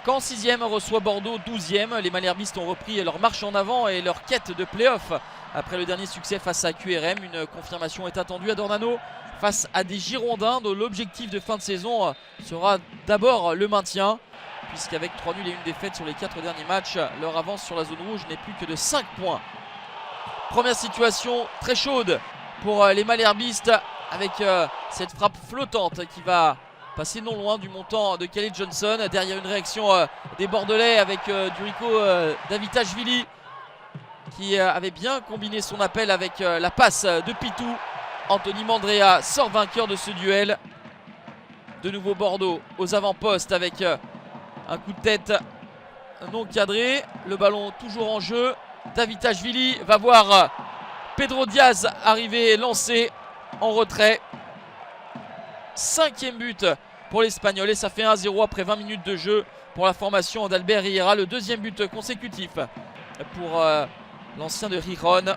Caen 6e reçoit Bordeaux 12e. Les malherbistes ont repris leur marche en avant et leur quête de play-off après le dernier succès face à QRM. Une confirmation est attendue à Dornano face à des Girondins dont l'objectif de fin de saison sera d'abord le maintien, puisqu'avec 3 nuls et 1 défaite sur les 4 derniers matchs, leur avance sur la zone rouge n'est plus que de 5 points. Première situation très chaude pour les malherbistes avec cette frappe flottante qui va passer non loin du montant de Khaled Johnson. Derrière une réaction des Bordelais avec Durico Davitashvili qui avait bien combiné son appel avec la passe de Pitou. Anthony Mandrea sort vainqueur de ce duel. De nouveau Bordeaux aux avant-postes avec un coup de tête non cadré. Le ballon toujours en jeu. Davitashvili va voir Pedro Diaz arriver lancé en retrait. 5e but pour l'Espagnol et ça fait 1-0 après 20 minutes de jeu pour la formation d'Albert Riera. Le 2e but consécutif pour l'ancien de Rijon.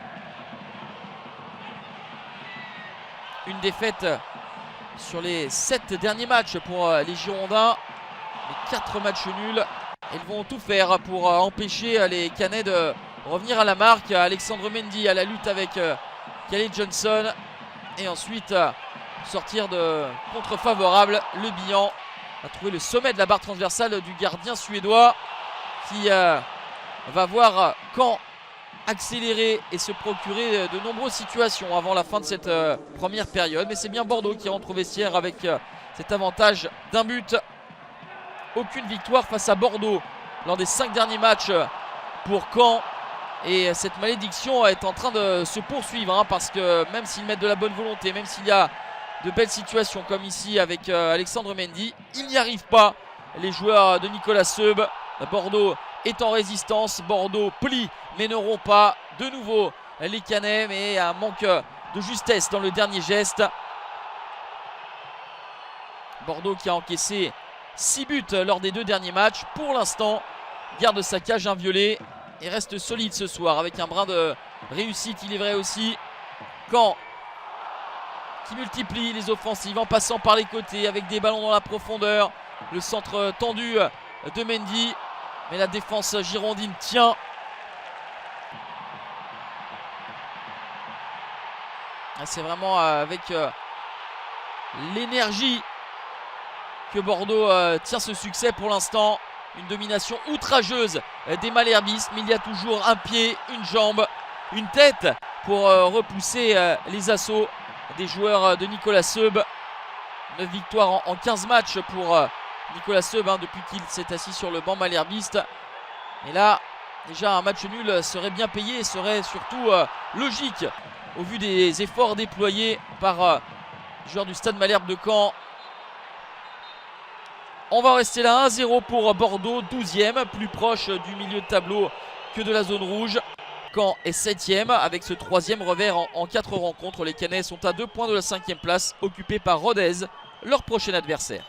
Une défaite sur les 7 derniers matchs pour les Girondins. Les 4 matchs nuls. Ils vont tout faire pour empêcher les Canets de revenir à la marque. Alexandre Mendy à la lutte avec Khaled Johnson. Et ensuite sortir de contre favorable. Le Bihan a trouvé le sommet de la barre transversale du gardien suédois qui va voir Caen accélérer et se procurer de nombreuses situations avant la fin de cette première période. Mais c'est bien Bordeaux qui rentre au vestiaire avec cet avantage d'un but. Aucune victoire face à Bordeaux lors des 5 derniers matchs pour Caen. Et cette malédiction est en train de se poursuivre parce que même s'ils mettent de la bonne volonté, même s'il y a de belles situations comme ici avec Alexandre Mendy, ils n'y arrivent pas. Les joueurs de Nicolas Seub. Bordeaux est en résistance. Bordeaux plie mais n'auront pas de nouveau les Canets, mais un manque de justesse dans le dernier geste. Bordeaux qui a encaissé 6 buts lors des 2 derniers matchs. Pour l'instant, garde sa cage inviolée et reste solide ce soir avec un brin de réussite, il est vrai aussi. Caen qui multiplie les offensives en passant par les côtés avec des ballons dans la profondeur. Le centre tendu de Mendy, mais la défense girondine tient. C'est vraiment avec l'énergie que Bordeaux tient ce succès pour l'instant. Une domination outrageuse des malherbistes, mais il y a toujours un pied, une jambe, une tête pour repousser les assauts des joueurs de Nicolas Seub. 9 victoires en 15 matchs pour Nicolas Seub depuis qu'il s'est assis sur le banc malherbiste. Et là, déjà un match nul serait bien payé et serait surtout logique au vu des efforts déployés par les joueurs du Stade Malherbe de Caen. On va rester là, 1-0 pour Bordeaux, 12e, plus proche du milieu de tableau que de la zone rouge. Caen est 7e avec ce 3e revers en 4 rencontres. Les Canets sont à 2 points de la 5e place, occupés par Rodez, leur prochain adversaire.